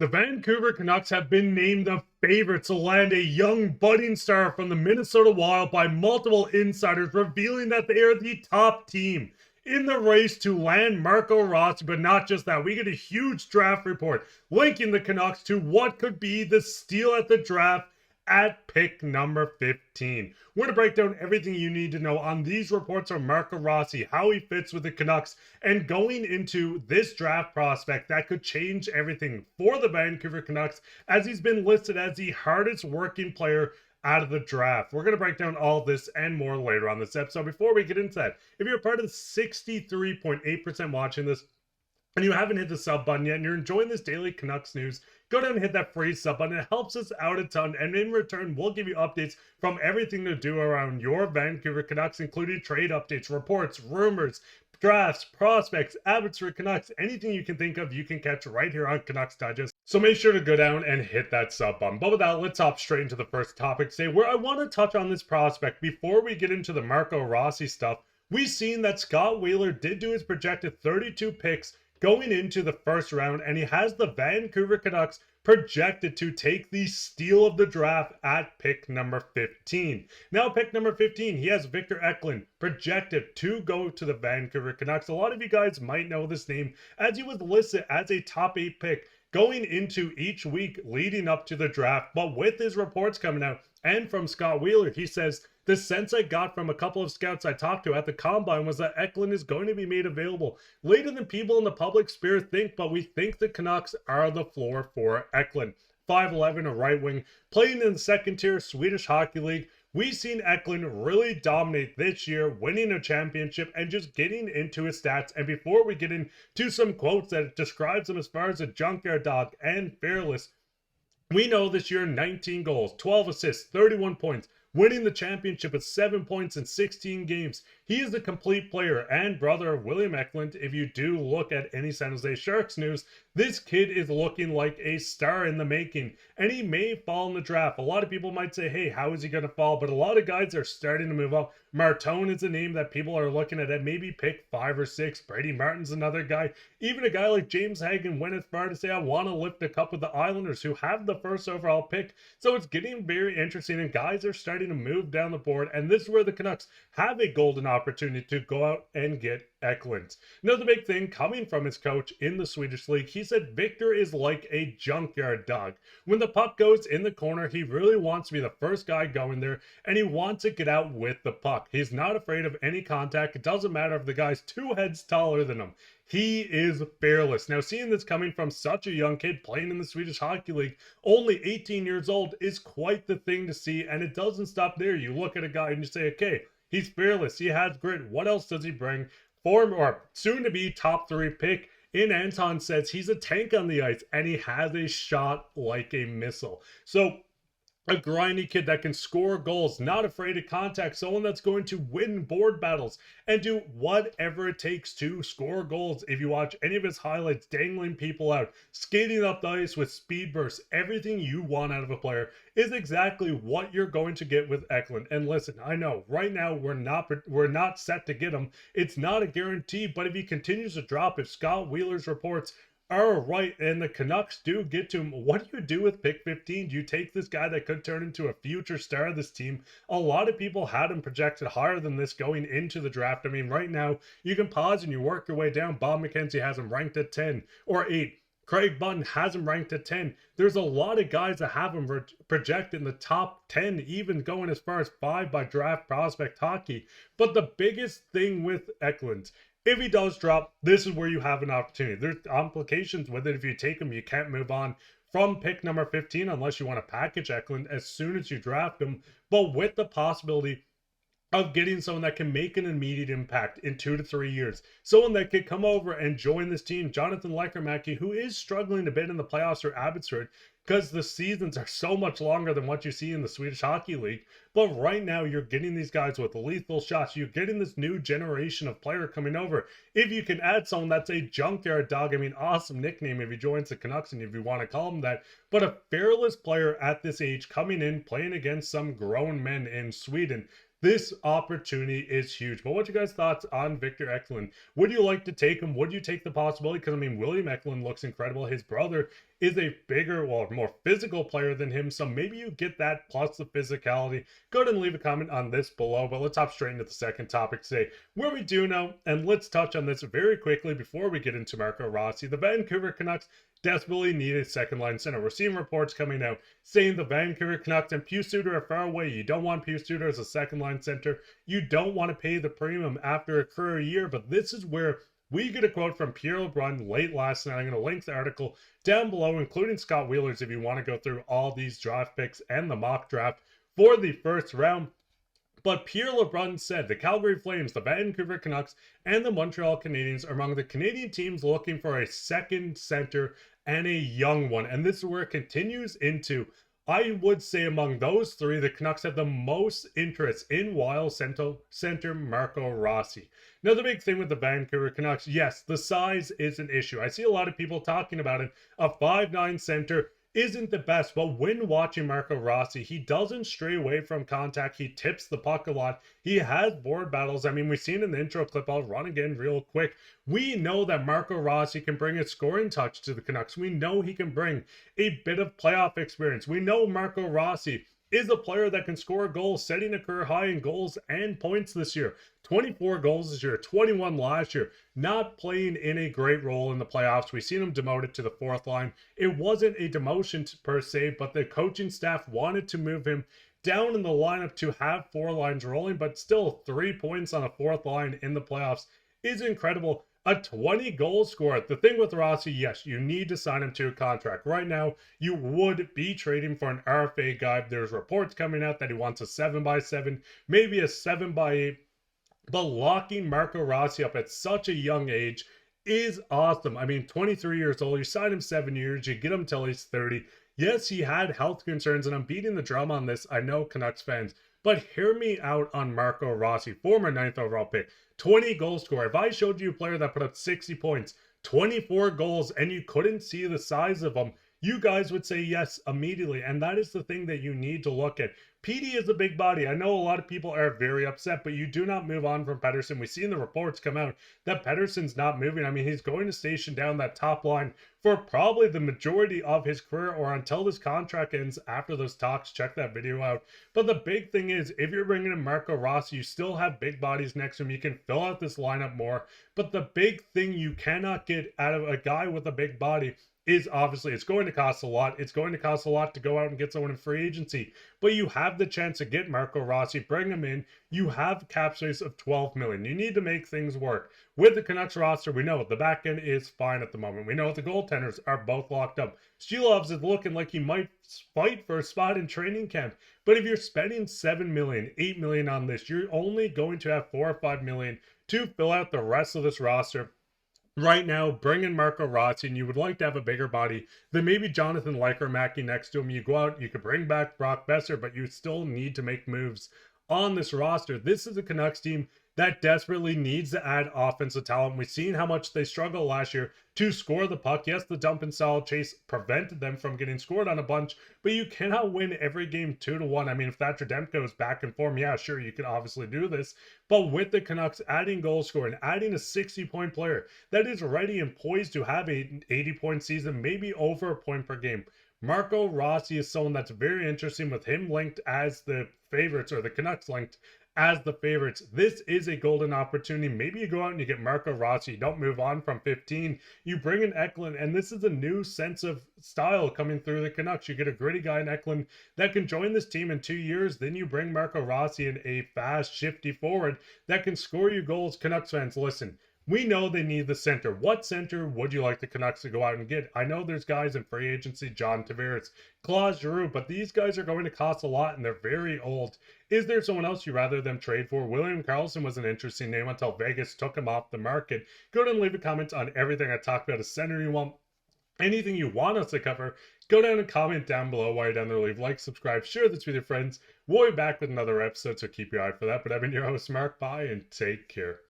The Vancouver Canucks have been named the favorites to land a young budding star from the Minnesota Wild by multiple insiders, revealing that they are the top team in the race to land Marco Rossi. But not just that, we get a huge draft report linking the Canucks to what could be the steal at the draft at pick number 15. We're going to break down everything you need to know on these reports on Marco Rossi, how he fits with the Canucks, and going into this draft prospect that could change everything for the Vancouver Canucks, as he's been listed as the hardest working player out of the draft. We're going to break down all this and more later on this episode. Before we get into that, if you're part of the 63.8% watching this, and you haven't hit the sub button yet and you're enjoying this daily Canucks news, go down and hit that free sub button. It helps us out a ton, and in return, we'll give you updates from everything to do around your Vancouver Canucks, including trade updates, reports, rumors, drafts, prospects, advocates for Canucks, anything you can think of, you can catch right here on Canucks Digest. So make sure to go down and hit that sub button. But with that, let's hop straight into the first topic today, where I want to touch on this prospect before we get into the Marco Rossi stuff. We've seen that Scott Wheeler did do his projected 32 picks going into the first round, and he has the Vancouver Canucks projected to take the steal of the draft at pick number 15. Now, pick number 15, he has Victor Eklund projected to go to the Vancouver Canucks. A lot of you guys might know this name, as he was listed as a top 8 pick going into each week leading up to the draft. But with his reports coming out and from Scott Wheeler, he says, the sense I got from a couple of scouts I talked to at the Combine was that Eklund is going to be made available later than people in the public sphere think, but we think the Canucks are the floor for Eklund. 5'11", a right wing, playing in the second tier Swedish Hockey League. We've seen Eklund really dominate this year, winning a championship and just getting into his stats. And before we get into some quotes that describes him as far as a junkyard dog and fearless, we know this year 19 goals, 12 assists, 31 points, winning the championship with 7 points in 16 games. He is a complete player and brother of William Eklund. If you do look at any San Jose Sharks news, this kid is looking like a star in the making, and he may fall in the draft. A lot of people might say, hey, how is he going to fall? But a lot of guys are starting to move up. Martone is a name that people are looking at maybe pick 5 or 6. Brady Martin's another guy. Even a guy like James Hagan went as far to say, I want to lift a cup with the Islanders, who have the first overall pick. So it's getting very interesting, and guys are starting to move down the board, and this is where the Canucks have a golden opportunity to go out and get Eklund. Another big thing coming from his coach in the Swedish league, he said Victor is like a junkyard dog. When the puck goes in the corner, he really wants to be the first guy going there, and he wants to get out with the puck. He's not afraid of any contact. It doesn't matter if the guy's 2 heads taller than him. He is fearless. Now, seeing this coming from such a young kid playing in the Swedish Hockey League, only 18 years old, is quite the thing to see, and it doesn't stop there. You look at a guy and you say, okay, he's fearless, he has grit. What else does he bring? Former or soon to be top 3 pick in Anton says he's a tank on the ice and he has a shot like a missile. So a grindy kid that can score goals, not afraid of contact, someone that's going to win board battles and do whatever it takes to score goals. If you watch any of his highlights, dangling people out, skating up the ice with speed bursts, everything you want out of a player is exactly what you're going to get with Eklund. And listen, I know right now we're not set to get him. It's not a guarantee, but if he continues to drop, if Scott Wheeler's reports are right and the Canucks do get to him, what do you do with pick 15? Do you take this guy that could turn into a future star of this team? A lot of people had him projected higher than this going into the draft. I mean, right now you can pause and you work your way down. Bob McKenzie has him ranked at 10 or 8. Craig Button has him ranked at 10. There's a lot of guys that have him projected in the top 10, even going as far as 5 by Draft Prospect Hockey. But the biggest thing with Eklund, if he does drop, this is where you have an opportunity. There's implications with it. If you take him, you can't move on from pick number 15 unless you want to package Eklund as soon as you draft him. But with the possibility of getting someone that can make an immediate impact in 2 to 3 years, someone that could come over and join this team, Jonathan Lekermacki, who is struggling a bit in the playoffs for Abbotsford because the seasons are so much longer than what you see in the Swedish Hockey League. But right now, you're getting these guys with lethal shots. You're getting this new generation of player coming over. If you can add someone that's a junkyard dog, I mean, awesome nickname if he joins the Canucks and if you want to call him that, but a fearless player at this age coming in, playing against some grown men in Sweden, this opportunity is huge. But what's your guys' thoughts on Victor Eklund? Would you like to take him? Would you take the possibility? Because, I mean, William Eklund looks incredible. His brother is a bigger, well, more physical player than him. So maybe you get that plus the physicality. Go ahead and leave a comment on this below. But let's hop straight into the second topic today, where we do know, and let's touch on this very quickly before we get into Marco Rossi. The Vancouver Canucks desperately need a second line center. We're seeing reports coming out saying the Vancouver Canucks and Boeser are far away. You don't want Boeser as a second line center. You don't want to pay the premium after a career year, but this is where we get a quote from Pierre LeBrun late last night. I'm going to link the article down below, including Scott Wheeler's, if you want to go through all these draft picks and the mock draft for the first round. But Pierre LeBrun said the Calgary Flames, the Vancouver Canucks, and the Montreal Canadiens are among the Canadian teams looking for a second center and a young one. And this is where it continues into, I would say among those three, the Canucks have the most interest in Wild center Marco Rossi. Now, the big thing with the Vancouver Canucks, yes, the size is an issue. I see a lot of people talking about it. A 5'9" center isn't the best, but when watching Marco Rossi, he doesn't stray away from contact. He tips the puck a lot. He has board battles. I mean, we've seen in the intro clip. I'll run again real quick. We know that Marco Rossi can bring a scoring touch to the Canucks. We know he can bring a bit of playoff experience. We know Marco Rossi is a player that can score goals, setting a career high in goals and points this year. 24 goals this year, 21 last year. Not playing in a great role in the playoffs. We've seen him demoted to the fourth line. It wasn't a demotion per se, but the coaching staff wanted to move him down in the lineup to have 4 lines rolling, but still 3 points on a fourth line in the playoffs is incredible. A 20-goal scorer. The thing with Rossi, yes, you need to sign him to a contract. Right now, you would be trading for an RFA guy. There's reports coming out that he wants a 7x7, maybe a 7x8. But locking Marco Rossi up at such a young age is awesome. I mean, 23 years old, you sign him 7 years, you get him till he's 30. Yes, he had health concerns, and I'm beating the drum on this. I know, Canucks fans. But hear me out on Marco Rossi, former 9th overall pick. 20 goal scorer. If I showed you a player that put up 60 points, 24 goals, and you couldn't see the size of him, you guys would say yes immediately. And that is the thing that you need to look at. PD is a big body. I know a lot of people are very upset, but you do not move on from Pettersson. We've seen the reports come out that Pettersson's not moving. I mean, he's going to station down that top line for probably the majority of his career or until this contract ends after those talks. Check that video out. But the big thing is, if you're bringing in Marco Rossi, you still have big bodies next to him. You can fill out this lineup more. But the big thing you cannot get out of a guy with a big body is obviously it's going to cost a lot. It's going to cost a lot to go out and get someone in free agency. But you have the chance to get Marco Rossi, bring him in. You have cap space of $12 million. You need to make things work. With the Canucks roster, we know the back end is fine at the moment. We know the goaltenders are both locked up. Stilovs is looking like he might fight for a spot in training camp. But if you're spending $7 million, $8 million on this, you're only going to have $4 or $5 million to fill out the rest of this roster. Right now, bring in Marco Rossi, and you would like to have a bigger body than maybe Jonathan Leickermacki next to him. You go out, you could bring back Brock Boeser, but you still need to make moves on this roster. This is a Canucks team that desperately needs to add offensive talent. We've seen how much they struggled last year to score the puck. Yes, the dump and solid chase prevented them from getting scored on a bunch, but you cannot win every game 2-1. I mean, if Thatcher Demko is back in form, yeah, sure, you can obviously do this. But with the Canucks adding goal scoring, adding a 60-point player that is ready and poised to have an 80-point season, maybe over a point per game, Marco Rossi is someone that's very interesting, with him linked as the favorites, or the Canucks linked as the favorites. This is a golden opportunity. Maybe you go out and you get Marco Rossi. You don't move on from 15. You bring in Eklund, and this is a new sense of style coming through the Canucks. You get a gritty guy in Eklund that can join this team in 2 years. Then you bring Marco Rossi in, a fast, shifty forward that can score you goals. Canucks fans, listen. We know they need the center. What center would you like the Canucks to go out and get? I know there's guys in free agency, John Tavares, Claude Giroux, but these guys are going to cost a lot, and they're very old. Is there someone else you'd rather them trade for? William Karlsson was an interesting name until Vegas took him off the market. Go ahead and leave a comment on everything I talked about. A center you want, anything you want us to cover, go down and comment down below while you're down there. Leave like, subscribe, share this with your friends. We'll be back with another episode, so keep your eye for that. But I've been your host, Mark. Bye, and take care.